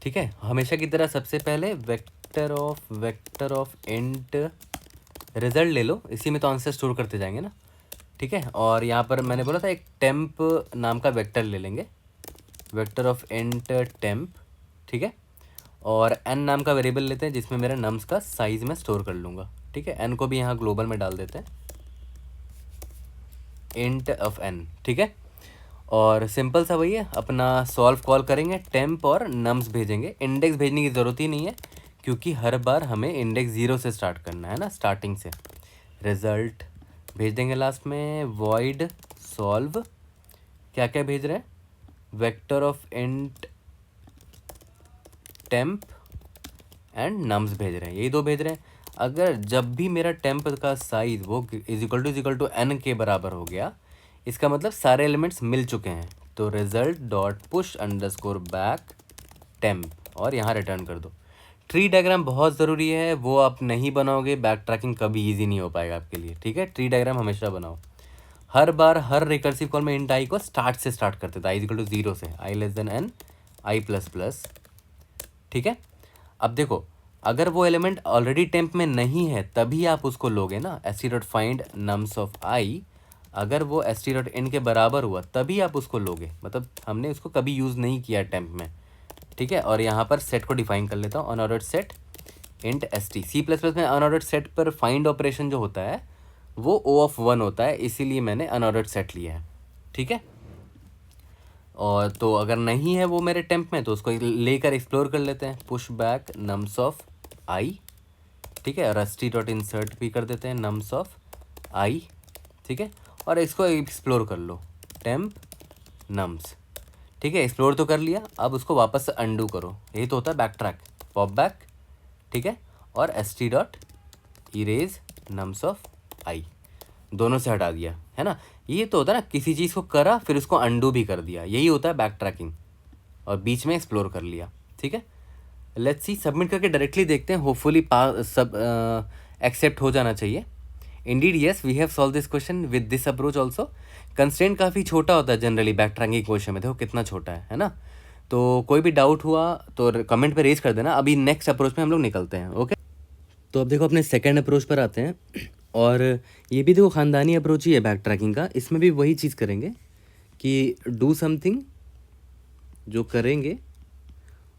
[SPEAKER 1] ठीक है, हमेशा की तरह सबसे पहले वेक्टर ऑफ इंट रिजल्ट ले लो, इसी में तो आंसर स्टोर करते जाएंगे ना। ठीक है। और यहाँ पर मैंने बोला था एक टेम्प नाम का वेक्टर ले लेंगे, वेक्टर ऑफ इंट टेम्प, ठीक है। और एन नाम का वेरिएबल लेते हैं जिसमें मेरा नम्स का साइज मैं स्टोर कर लूँगा, ठीक है। एन को भी यहाँ ग्लोबल में डाल देते हैं, इंट ऑफ एन, ठीक है। और सिंपल सा वही है, अपना सॉल्व कॉल करेंगे, टेम्प और नम्स भेजेंगे। इंडेक्स भेजने की ज़रूरत ही नहीं है क्योंकि हर बार हमें इंडेक्स 0 से स्टार्ट करना है ना, स्टार्टिंग से। रिजल्ट भेज देंगे लास्ट में, वॉइड सॉल्व, क्या क्या भेज रहे हैं, vector of int temp and nums भेज रहे हैं, यही दो भेज रहे हैं। अगर जब भी मेरा टेम्प का साइज वो इज इक्वल टू एन के बराबर हो गया, इसका मतलब सारे एलिमेंट्स मिल चुके हैं, तो result dot push underscore back temp और यहाँ रिटर्न कर दो। ट्री डायग्राम बहुत ज़रूरी है, वो आप नहीं बनाओगे बैक ट्रैकिंग कभी ईजी नहीं हो पाएगा आपके लिए, ठीक है। ट्री डायग्राम हमेशा बनाओ। हर बार हर रिकर्सिव कॉल में इंट आई को स्टार्ट से स्टार्ट करते थे, आई इज इक्वल टू 0 से, आई less than n i plus plus, ठीक है। अब देखो, अगर वो एलिमेंट ऑलरेडी टेम्प में नहीं है तभी आप उसको लोगे ना, s T dot find nums of i, अगर वो एस टी डॉट इन के बराबर हुआ तभी आप उसको लोगे, मतलब हमने उसको कभी यूज़ नहीं किया टेम्प में, ठीक है। और यहाँ पर सेट को डिफाइन कर लेता हूँ, unordered set int S T. C plus plus में अनऑर्डर्ड सेट पर फाइंड ऑपरेशन जो होता है वो ओ ऑफ 1 होता है, इसीलिए मैंने अनऑर्डर्ड सेट लिया है, ठीक है। और तो अगर नहीं है वो मेरे टेम्प में तो उसको लेकर एक्सप्लोर कर लेते हैं, push back nums of i, ठीक है। रस्टी डॉट इंसर्ट भी कर देते हैं नम्स ऑफ आई, ठीक है। और इसको एक्सप्लोर कर लो, टेम्प नम्स, ठीक है। एक्सप्लोर तो कर लिया, अब उसको वापस से अंडू करो, यही तो होता है बैक ट्रैक, पॉप बैक, ठीक है। और s T dot erase nums of i, दोनों से हटा दिया, है ना। ये तो होता है ना, किसी चीज़ को करा फिर उसको अंडू भी कर दिया, यही होता है बैक ट्रैकिंग, और बीच में एक्सप्लोर कर लिया, ठीक है। लेट्स सी, सबमिट करके डायरेक्टली देखते हैं, होपफुली सब एक्सेप्ट हो जाना चाहिए। Indeed yes, we have solve this question with this approach also. Constraint काफ़ी छोटा होता है जनरली बैक ट्रैकिंग क्वेश्चन में, देखो कितना छोटा है ना। तो कोई भी डाउट हुआ तो कमेंट पे रेज कर देना। अभी नेक्स्ट अप्रोच में हम लोग निकलते हैं, ओके। तो अब देखो अपने सेकंड अप्रोच पर आते हैं, और ये भी देखो ख़ानदानी अप्रोच ही है बैक ट्रैकिंग का। इसमें भी वही चीज़ करेंगे कि डू समथिंग, जो करेंगे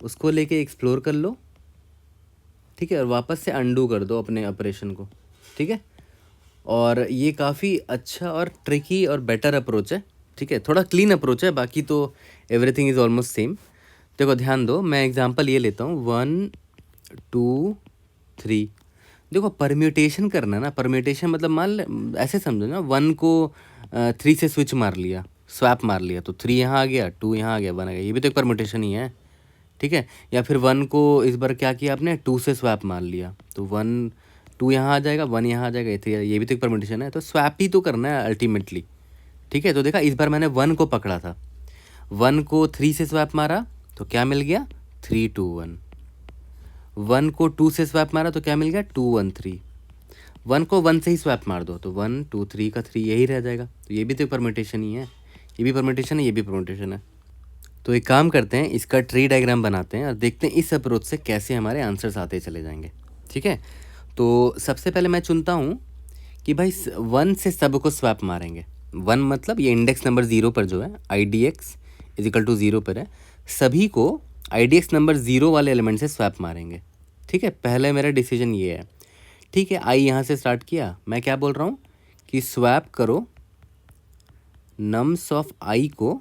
[SPEAKER 1] उसको लेके एक्सप्लोर कर लो, ठीक है, और वापस से अंडू कर दो अपने ऑपरेशन को, ठीक है। और ये काफ़ी अच्छा और ट्रिकी और बेटर अप्रोच है, ठीक है। थोड़ा क्लीन अप्रोच है, बाकी तो एवरीथिंग इज़ ऑलमोस्ट सेम। देखो ध्यान दो, मैं एग्जांपल ये लेता हूँ, 1 2 3। देखो परम्यूटेशन करना ना, परम्यूटेशन मतलब मान ले, ऐसे समझो ना, 1 को 3 से स्विच मार लिया, स्वैप मार लिया, तो 3 यहाँ आ गया, 2 यहाँ आ गया, 1 आ गया, ये भी तो एक परम्यूटेशन ही है, ठीक है। या फिर 1 को इस बार क्या किया आपने, 2 से स्वैप मार लिया, तो 1 2 यहाँ आ जाएगा, 1 यहाँ आ जाएगा, ये भी तो एक परम्यूटेशन है। तो स्वैप ही तो करना है अल्टीमेटली, ठीक है। तो देखा, इस बार मैंने 1 को पकड़ा था, 1 को 3 से स्वैप मारा तो क्या मिल गया, 3 2 1। 1 को 2 से स्वैप मारा तो क्या मिल गया, 2 1 3। 1 को 1 से ही स्वैप मार दो तो 1 2 3 का 3 यही रह जाएगा, तो ये भी तो परम्यूटेशन ही है, ये भी परम्यूटेशन है, ये भी परम्यूटेशन है। तो एक काम करते हैं, इसका ट्री डायग्राम बनाते हैं और देखते हैं इस अप्रोच से कैसे हमारे आंसर्स आते चले जाएंगे, ठीक है। तो सबसे पहले मैं चुनता हूँ कि भाई 1 से सबको स्वैप मारेंगे। 1 मतलब ये इंडेक्स नंबर 0 पर जो है, I D X is equal to 0 पर है, सभी को आई डी एक्स नंबर 0 वाले एलिमेंट से स्वैप मारेंगे, ठीक है। पहले मेरा डिसीजन ये है, ठीक है। आई यहाँ से स्टार्ट किया, मैं क्या बोल रहा हूँ कि स्वैप करो नम्स ऑफ आई को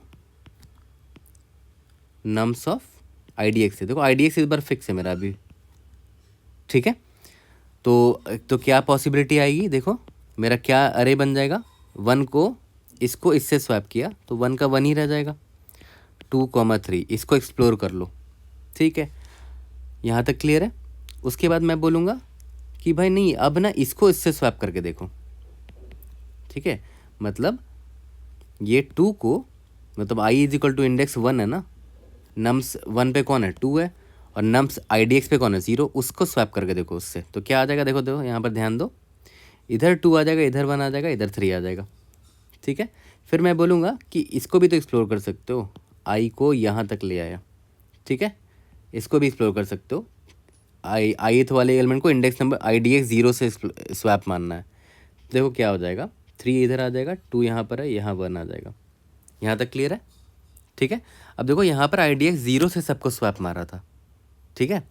[SPEAKER 1] nums of i D x से। देखो आई डी एक्स इस बार फिक्स है मेरा अभी, ठीक है। तो क्या पॉसिबिलिटी आएगी, देखो मेरा क्या अरे बन जाएगा, 1 को इसको इससे स्वैप किया तो 1 का 1 ही रह जाएगा, 2 3 इसको एक्सप्लोर कर लो, ठीक है। यहाँ तक क्लियर है। उसके बाद मैं बोलूँगा कि भाई नहीं, अब ना इसको इससे स्वैप करके देखो, ठीक है। मतलब ये 2 को, मतलब आई इज इक्वल टू इंडेक्स 1 है ना, नम्स 1 पे कौन है, 2 है, और नम्स आई डी एक्स पे कौन है, 0, उसको स्वैप करके देखो उससे, तो क्या आ जाएगा, देखो देखो यहाँ पर ध्यान दो, इधर 2 आ जाएगा, इधर 1 आ जाएगा, इधर 3 आ जाएगा, ठीक है। फिर मैं बोलूँगा कि इसको भी तो एक्सप्लोर कर सकते हो, आई को यहाँ तक ले आया, ठीक है, इसको भी एक्सप्लोर कर सकते हो, ith वाले एलिमेंट को index number I D x 0 से स्वैप मानना है, देखो क्या हो जाएगा, 3 इधर आ जाएगा, 2 यहाँ पर है, यहाँ 1 आ जाएगा। यहाँ तक क्लियर है? ठीक है। अब देखो यहाँ पर IDX 0 से सबको स्वैप मारा था, ठीक है।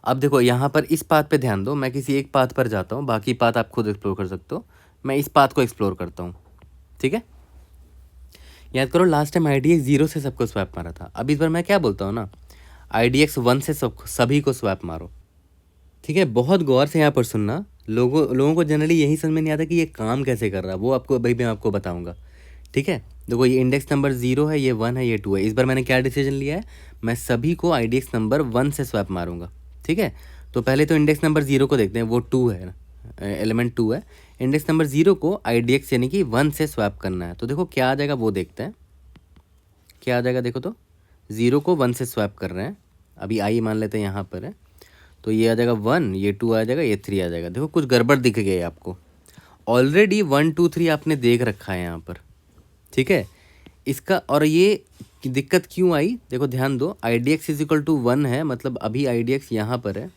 [SPEAKER 1] अब देखो यहाँ पर इस पाथ पे ध्यान दो, मैं किसी एक पाथ पर जाता हूँ, बाकी पाथ आप खुद एक्सप्लोर कर सकते हो, मैं इस पाथ को एक्सप्लोर करता हूँ, ठीक है। याद करो लास्ट टाइम IDX 0 से सबको स्वैप मारा था, अब इस बार मैं क्या बोलता हूँ ना, IDX 1 से सभी को स्वैप मारो, ठीक है। बहुत गौर से यहाँ पर सुनना, लोगों को जनरली यही समझ में नहीं आता कि ये काम कैसे कर रहा है, वो आपको भाई मैं आपको बताऊँगा, ठीक है। देखो ये इंडेक्स नंबर 0 है, ये 1 है, ये 2 है। इस बार मैंने क्या डिसीजन लिया है, मैं सभी को IDX नंबर 1 से स्वैप मारूंगा, ठीक है। तो पहले तो इंडेक्स नंबर 0 को देखते हैं, वो 2 है, एलिमेंट 2 है। इंडेक्स नंबर 0 को IDX यानी कि 1 से स्वैप करना है, तो देखो क्या आ जाएगा वो देखते हैं, क्या आ जाएगा। देखो तो 0 को 1 से स्वैप कर रहे हैं, अभी आई मान लेते हैं यहाँ पर है, तो ये आ जाएगा 1, ये 2 आ जाएगा, ये 3 आ जाएगा। देखो कुछ गड़बड़ दिख गई आपको, ऑलरेडी 1 2 3 आपने देख रखा है यहाँ पर, ठीक है। इसका और ये दिक्कत क्यों आई, देखो ध्यान दो, IDX इज इक्वल टू 1 है, मतलब अभी IDX यहाँ पर है,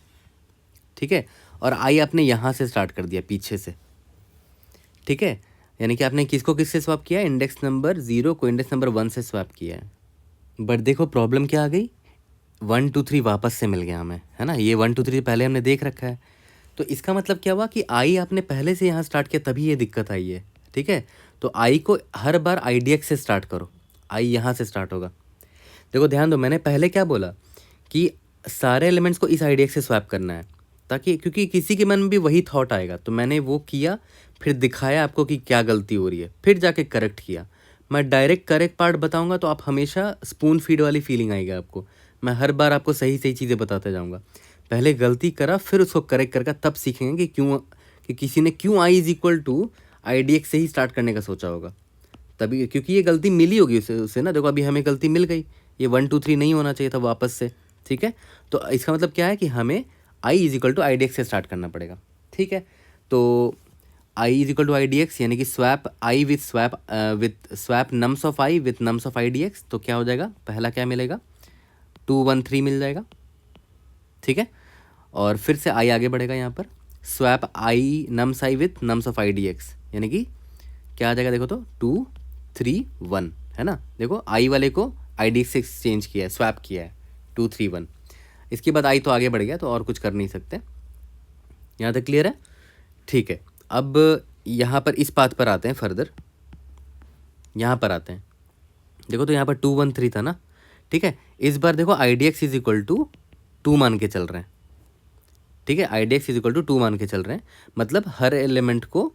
[SPEAKER 1] ठीक है। और आई आपने यहाँ से स्टार्ट कर दिया पीछे से, ठीक है। यानी कि आपने किसको किससे स्वैप किया, इंडेक्स नंबर 0 को इंडेक्स नंबर 1 से स्वैप किया है। बट देखो प्रॉब्लम क्या आ गई, 1 2 3 वापस से मिल गया हमें, है ना। ये 1 2 3 पहले हमने देख रखा है, तो इसका मतलब क्या हुआ कि आई आपने पहले से यहाँ स्टार्ट किया, तभी ये दिक्कत आई है, ठीक है। तो आई को हर बार IDX से स्टार्ट करो, आई यहाँ से स्टार्ट होगा। देखो ध्यान दो, मैंने पहले क्या बोला कि सारे एलिमेंट्स को इस IDX से स्वैप करना है, ताकि क्योंकि किसी के मन में भी वही थॉट आएगा, तो मैंने वो किया, फिर दिखाया आपको कि क्या गलती हो रही है, फिर जाके करेक्ट किया। मैं डायरेक्ट करेक्ट पार्ट बताऊंगा तो आप हमेशा स्पून फीड वाली फीलिंग आएगी आपको, मैं हर बार आपको सही सही चीज़ें बताते जाऊँगा। पहले गलती करा, फिर उसको करेक्ट करके तब सीखेंगे कि क्यों, कि किसी ने क्यों आई इज इक्वल टू IDX से ही स्टार्ट करने का सोचा होगा, तभी क्योंकि ये गलती मिली होगी उसे ना। देखो अभी हमें गलती मिल गई, ये 1 2 3 नहीं होना चाहिए था वापस से, ठीक है। तो इसका मतलब क्या है कि हमें आई इज इक्वल टू IDX से स्टार्ट करना पड़ेगा, ठीक है। तो आई इज इक्वल टू IDX यानी कि swap I with swap nums of I with nums of IDX, तो क्या हो जाएगा, पहला क्या मिलेगा, 2 1 3 मिल जाएगा, ठीक है। और फिर से आई आगे बढ़ेगा यहाँ पर, swap I nums I with nums of IDX यानी कि क्या आ जाएगा, देखो तो 2 3 1 है ना। देखो आई वाले को IDX से एक्सचेंज किया है, स्वैप किया है, 2 3 1। इसके बाद आई तो आगे बढ़ गया, तो और कुछ कर नहीं सकते। यहाँ तक क्लियर है, ठीक है। अब यहाँ पर इस पाथ पर आते हैं, फर्दर यहाँ पर आते हैं। देखो तो यहाँ पर 2 1 3 था ना, ठीक है। इस बार देखो IDX इज इक्वल टू 2 मान के चल रहे हैं, ठीक है। IDX इज इक्वल टू 2 मान के चल रहे हैं, मतलब हर एलिमेंट को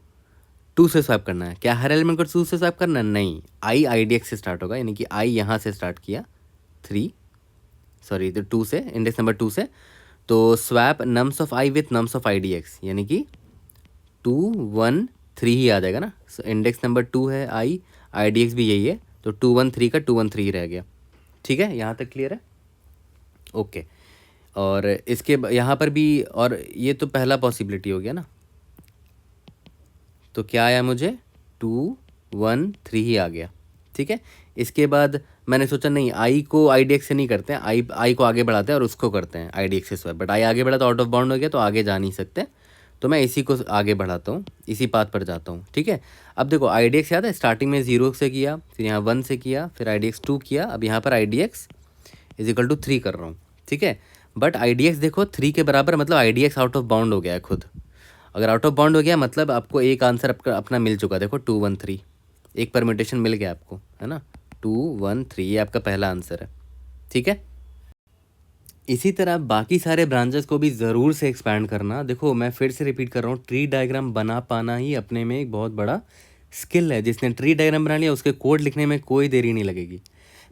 [SPEAKER 1] 2 से स्वैप करना है। क्या हर एलिमेंट को 2 से स्वैप करना है, नहीं, आई IDX से स्टार्ट होगा, यानी कि आई यहाँ से स्टार्ट किया 2 से, इंडेक्स नंबर 2 से, तो swap nums of I with nums of IDX यानी कि 2 1 3 ही आ जाएगा ना। इंडेक्स नंबर 2 है आई, IDX भी यही है, तो 2 1 3 का 2 1 3 रह गया, ठीक है। यहाँ तक क्लियर है, ओके। और इसके यहाँ पर भी, और ये तो पहला पॉसिबिलिटी हो गया ना, तो क्या आया मुझे, 2 1 3 ही आ गया, ठीक है। इसके बाद मैंने सोचा नहीं, आई को IDX से नहीं करते हैं, आई को आगे बढ़ाते हैं और उसको करते हैं IDX से स्वैप, बट आई आगे बढ़ा तो आउट ऑफ बाउंड हो गया, तो आगे जा नहीं सकते, तो मैं इसी को आगे बढ़ाता हूँ, इसी पाथ पर जाता हूँ, ठीक है। अब देखो IDX याद है, स्टार्टिंग में 0 से किया, फिर यहाँ 1 से किया, फिर IDX 2 किया, अब यहाँ पर IDX इज इक्वल टू 3 कर रहा हूँ, ठीक है। बट IDX देखो 3 के बराबर, मतलब IDX आउट ऑफ बाउंड हो गया है खुद। अगर आउट ऑफ बाउंड हो गया मतलब आपको एक आंसर अपना मिल चुका, देखो 2 1 3, एक परम्यूटेशन मिल गया आपको, है ना, 2 1 3, ये आपका पहला आंसर है, ठीक है। इसी तरह बाकी सारे ब्रांचेस को भी ज़रूर से एक्सपैंड करना। देखो मैं फिर से रिपीट कर रहा हूँ, ट्री डायग्राम बना पाना ही अपने में एक बहुत बड़ा स्किल है। जिसने ट्री डायग्राम बना लिया उसके कोड लिखने में कोई देरी नहीं लगेगी।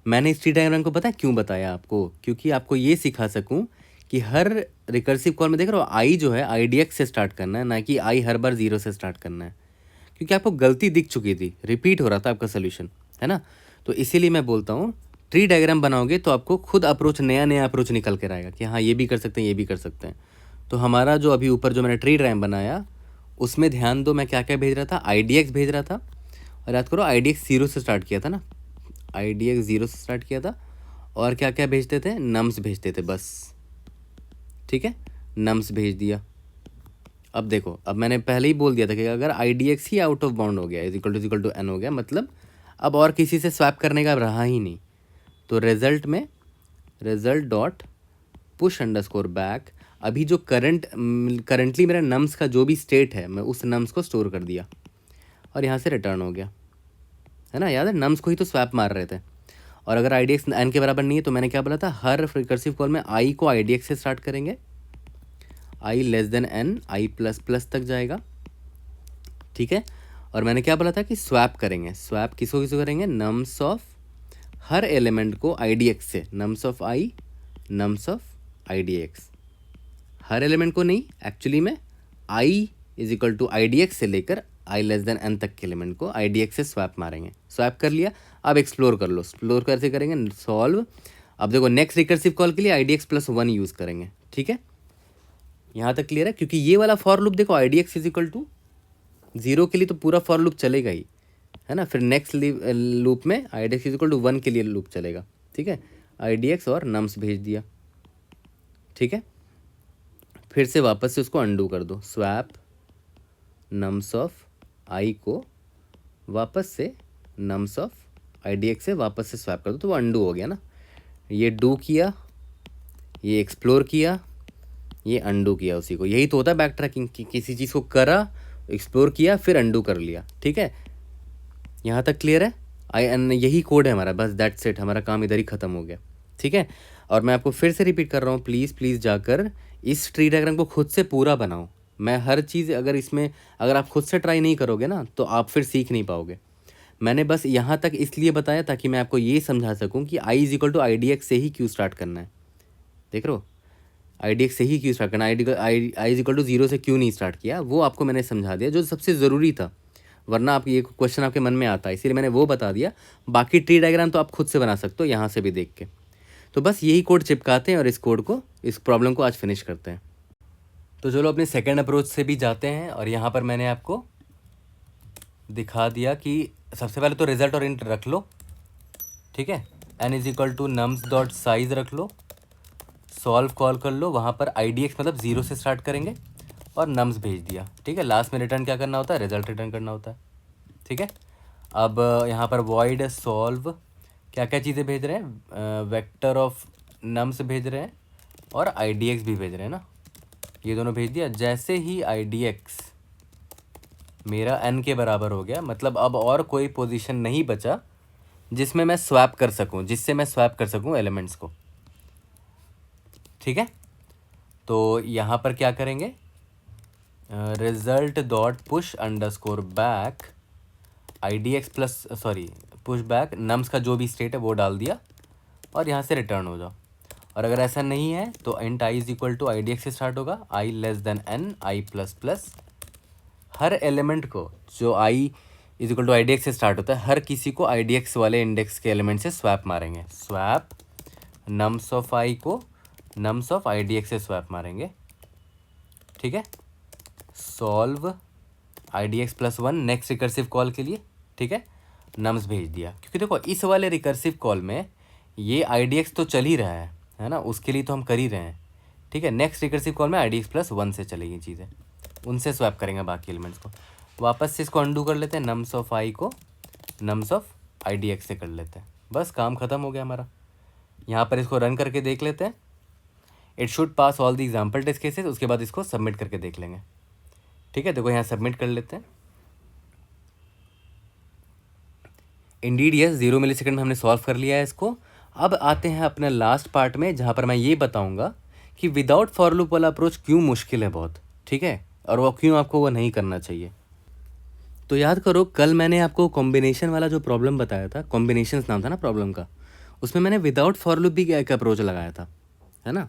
[SPEAKER 1] मैंने इस ट्री डायग्राम को पता है क्यों बताया आपको, क्योंकि आपको ये सिखा सकूँ कि हर रिकर्सिव कॉल में देख रहे हो आई जो है IDX से स्टार्ट करना है, ना कि आई हर बार 0 से स्टार्ट करना है, क्योंकि आपको गलती दिख चुकी थी, रिपीट हो रहा था आपका सोल्यूशन, है ना। तो इसीलिए मैं बोलता हूँ ट्री डायग्राम बनाओगे तो आपको खुद अप्रोच, नया अप्रोच निकल कर आएगा कि हाँ ये भी कर सकते हैं, ये भी कर सकते हैं। तो हमारा जो अभी ऊपर जो मैंने ट्री डायग्राम बनाया उसमें ध्यान दो, मैं क्या क्या भेज रहा था, IDX भेज रहा था, और याद करो IDX 0 से स्टार्ट किया था ना, IDX 0 से स्टार्ट किया था, और क्या क्या भेजते थे, नम्स भेजते थे बस, ठीक है, नम्स भेज दिया। अब देखो, अब मैंने पहले ही बोल दिया था कि अगर I D x he out of bound हो गया इज इक्वल टू एन हो गया, मतलब अब और किसी से स्वैप करने का रहा ही नहीं। तो result dot push underscore back, अभी जो करंटली मेरा नम्स का जो भी स्टेट है मैं उस नम्स को स्टोर कर दिया और यहाँ से रिटर्न हो गया, है ना। याद है, नम्स को ही तो स्वैप मार रहे थे। और अगर आई डी एक्स एन के बराबर नहीं है तो मैंने क्या बोला था, हर रिकर्सिव कॉल में आई को आई डी एक्स से स्टार्ट करेंगे, आई less than n i plus plus तक जाएगा, ठीक है। और मैंने क्या बोला था कि स्वैप करेंगे, स्वैप किसको करेंगे, नम्स ऑफ हर एलिमेंट को आई डी एक्स से, nums of i i D x, हर एलिमेंट को नहीं, एक्चुअली में i is equal to i D x से लेकर आई लेस देन एन तक के एलिमेंट को आई डी एक्स से स्वैप मारेंगे। स्वैप कर लिया, अब एक्सप्लोर कर लो, एक्सप्लोर कैसे करेंगे, सॉल्व। अब देखो नेक्स्ट रिकर्सिव कॉल के लिए I D x plus one use करेंगे, ठीक है। यहाँ तक क्लियर है, क्योंकि ये वाला फॉर लूप देखो I D X is equal to 0 के लिए तो पूरा फॉर लूप चलेगा ही, है ना। फिर नेक्स्ट लूप में I D X is equal to 1 के लिए लूप चलेगा, ठीक है। आई डी एक्स और नम्स भेज दिया, ठीक है। फिर से वापस से उसको अंडू कर दो, स्वैप नम्स ऑफ आई को वापस से nums of i D x से वापस से स्वैप कर दो, तो वो अंडू हो गया ना। ये डू किया, ये एक्सप्लोर किया, ये अंडू किया, उसी को, यही तो होता है बैक ट्रैकिंग कि किसी चीज़ को करा, एक्सप्लोर किया, फिर अंडू कर लिया, ठीक है। यहाँ तक क्लियर है, यही कोड है हमारा, बस दैट्स इट, हमारा काम इधर ही ख़त्म हो गया, ठीक है। और मैं आपको फिर से रिपीट कर रहा हूँ, प्लीज़ जाकर इस ट्री डायग्राम को खुद से पूरा बनाओ। मैं हर चीज़ अगर आप खुद से ट्राई नहीं करोगे ना तो आप फिर सीख नहीं पाओगे। मैंने बस यहाँ तक इसलिए बताया ताकि मैं आपको ये समझा सकूँ कि i is equal to i D x से ही क्यों स्टार्ट करना है, देख रहे हो, आई डी एक्स से ही क्यों स्टार्ट करना, आई इज इक्वल टू 0 से क्यों नहीं स्टार्ट किया, वो आपको मैंने समझा दिया, जो सबसे ज़रूरी था। वरना आप ये क्वेश्चन आपके मन में आता है, इसीलिए मैंने वो बता दिया। बाकी ट्री डायग्राम तो आप खुद से बना सकते हो यहाँ से भी देख के। तो बस यही कोड चिपकाते हैं और इस प्रॉब्लम को आज फिनिश करते हैं। तो चलो अपने सेकंड अप्रोच से भी जाते हैं, और यहाँ पर मैंने आपको दिखा दिया कि सबसे पहले तो रिजल्ट और इंट रख लो, ठीक है। N is equal to nums dot size रख लो, सॉल्व कॉल कर लो, वहाँ पर आई डी एक्स मतलब 0 से स्टार्ट करेंगे और नम्स भेज दिया, ठीक है। लास्ट में रिटर्न क्या करना होता है, रिजल्ट रिटर्न करना होता है, ठीक है। अब यहाँ पर वॉइड सॉल्व क्या क्या चीज़ें भेज रहे हैं, वेक्टर ऑफ नम्स भेज रहे हैं और आई डी एक्स भी भेज रहे हैं ना, ये दोनों भेज दिया। जैसे ही आई डी एक्स मेरा n के बराबर हो गया, मतलब अब और कोई पोजीशन नहीं बचा जिससे मैं स्वैप कर सकूं एलिमेंट्स को, ठीक है। तो यहाँ पर क्या करेंगे, result dot push underscore back I D x plus push back nums का जो भी स्टेट है वो डाल दिया और यहाँ से रिटर्न हो जाओ। और अगर ऐसा नहीं है तो int i is equal to i D x से स्टार्ट होगा, i less than n i plus plus, हर एलिमेंट को जो i is equal to i D x से स्टार्ट होता है, हर किसी को आई डी एक्स वाले इंडेक्स के एलिमेंट से स्वैप मारेंगे। स्वैप नम्स ऑफ आई को nums of i D x से स्वैप मारेंगे, ठीक है। Solve i D x plus one next recursive call के लिए, ठीक है। नम्स भेज दिया, क्योंकि देखो इस वाले रिकर्सिव कॉल में ये आई डी एक्स तो चल ही रहा है ना, उसके लिए तो हम कर ही रहे हैं, ठीक है। नेक्स्ट रिकर्सिव कॉल में I D x plus one से चलेगी चीज़ें, उनसे स्वैप करेंगे बाकी एलिमेंट्स को। वापस से इसको अंडू कर लेते हैं, नम्स ऑफ आई को nums of i D x से कर लेते हैं, बस काम ख़त्म हो गया हमारा। यहाँ पर इसको रन करके देख लेते हैं, it should pass all the example test cases, उसके बाद इसको सबमिट करके देख लेंगे, ठीक है। देखो यहाँ सबमिट कर लेते हैं, इंडीड यस 0 मिलीसेकंड में हमने सॉल्व कर लिया है इसको। अब आते हैं अपने लास्ट पार्ट में, जहाँ पर मैं ये बताऊँगा कि विदाउट फॉर लूप वाला अप्रोच क्यों मुश्किल है बहुत, ठीक है, और वो क्यों आपको वो नहीं करना चाहिए। तो याद करो, कल मैंने आपको कॉम्बिनेशन वाला जो प्रॉब्लम बताया था, कॉम्बिनेशंस नाम था ना प्रॉब्लम का, उसमें मैंने विदाउट फॉर लूप भी एक अप्रोच लगाया था, है ना।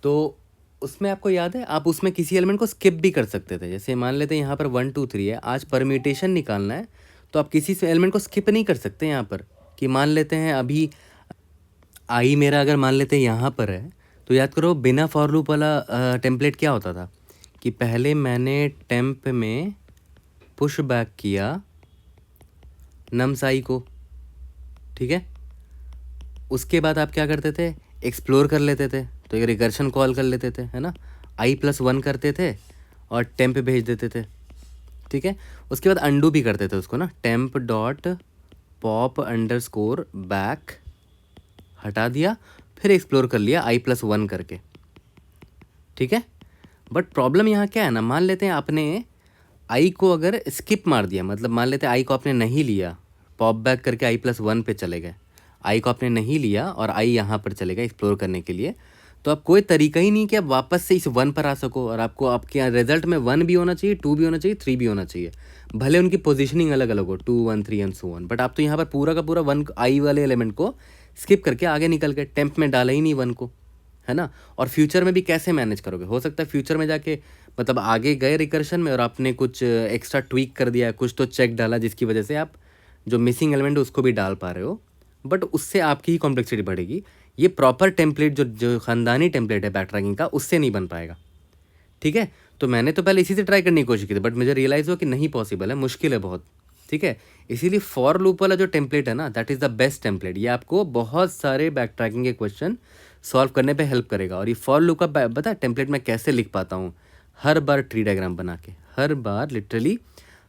[SPEAKER 1] तो उसमें आपको याद है, आप उसमें किसी एलिमेंट को स्किप भी कर सकते थे। जैसे मान लेते हैं यहाँ पर 1 2 3 है, आज परम्यूटेशन निकालना है, तो आप किसी एलिमेंट को स्किप नहीं कर सकते। यहाँ पर कि मान लेते हैं अभी आई मेरा अगर मान लेते हैं यहाँ पर है, तो याद करो बिना फॉर लूप वाला टेम्पलेट क्या होता था कि पहले मैंने टेम्प में पुश बैक किया नम्स आई को, ठीक है। उसके बाद आप क्या करते थे, एक्सप्लोर कर लेते थे, तो एक रिकर्शन कॉल कर लेते थे, है ना। आई प्लस वन करते थे और टेम्प भेज देते थे, ठीक है। उसके बाद अंडू भी करते थे उसको ना, temp dot pop underscore back, हटा दिया, फिर एक्सप्लोर कर लिया i+1 करके, ठीक है। बट प्रॉब्लम यहाँ क्या है ना, मान लेते हैं आपने आई को अगर स्किप मार दिया, मतलब मान लेते हैं आई को आपने नहीं लिया, पॉप बैक करके i+1 पे चले गए, आई को आपने नहीं लिया और आई यहाँ पर चले गए एक्सप्लोर करने के लिए, तो अब कोई तरीका ही नहीं कि आप वापस से इस 1 पर आ सको, और आपको आपके यहाँ रिजल्ट में 1 भी होना चाहिए, 2 भी होना चाहिए, 3 भी होना चाहिए, भले उनकी पोजीशनिंग अलग अलग हो, 2 1 3 एंड सो ऑन, बट आप तो यहाँ पर पूरा का पूरा 1 आई वाले एलिमेंट को स्किप करके आगे निकल गए, टेम्प में डाला ही नहीं 1 को, है ना। और फ्यूचर में भी कैसे मैनेज करोगे, हो सकता है फ्यूचर में जाके मतलब आगे गए रिकर्शन में और आपने कुछ एक्स्ट्रा ट्वीक कर दिया, कुछ तो चेक डाला जिसकी वजह से आप जो मिसिंग एलिमेंट है उसको भी डाल पा रहे हो, बट उससे आपकी ही कॉम्प्लेक्सिटी बढ़ेगी। ये प्रॉपर टेम्पलेट जो ख़ानदानी टेम्पलेट है बैक ट्रैकिंग का, उससे नहीं बन पाएगा, ठीक है। तो मैंने तो पहले इसी से ट्राई करने की कोशिश की थी, बट मुझे रियलाइज़ हुआ कि नहीं पॉसिबल है, मुश्किल है बहुत, ठीक है। इसीलिए फॉर लूप वाला जो टेम्पलेट है ना, that is the best template. ये आपको बहुत सारे बैक ट्रैकिंग के क्वेश्चन सॉल्व करने पे हेल्प करेगा। और ये फॉर लूप का पता है टेम्पलेट मैं कैसे लिख पाता हूँ, हर बार ट्री डायग्राम बना के, हर बार लिटरली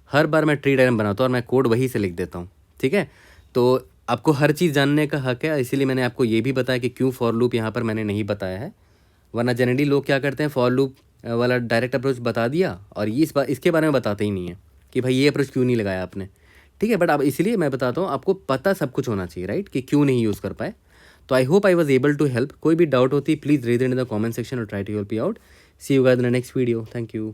[SPEAKER 1] हर बार मैं ट्री डायग्राम बनाता हूँ और मैं कोड वहीं से लिख देता हूँ, ठीक है। तो आपको हर चीज़ जानने का हक है, इसीलिए मैंने आपको ये भी बताया कि क्यों फॉर लूप यहाँ पर मैंने नहीं बताया है, वरना जनरली लोग क्या करते हैं, फॉर लूप वाला डायरेक्ट अप्रोच बता दिया और ये इसके बारे में बताते ही नहीं है कि भाई ये अप्रोच क्यों नहीं लगाया आपने, ठीक है। बट अब इसलिए मैं बताता हूँ, आपको पता सब कुछ होना चाहिए, राइट, कि क्यों नहीं यूज़ कर पाए। तो I hope I was able to help. कोई भी डाउट होती please raise it in the comment section और try to help you out. See you guys in the next video. Thank you.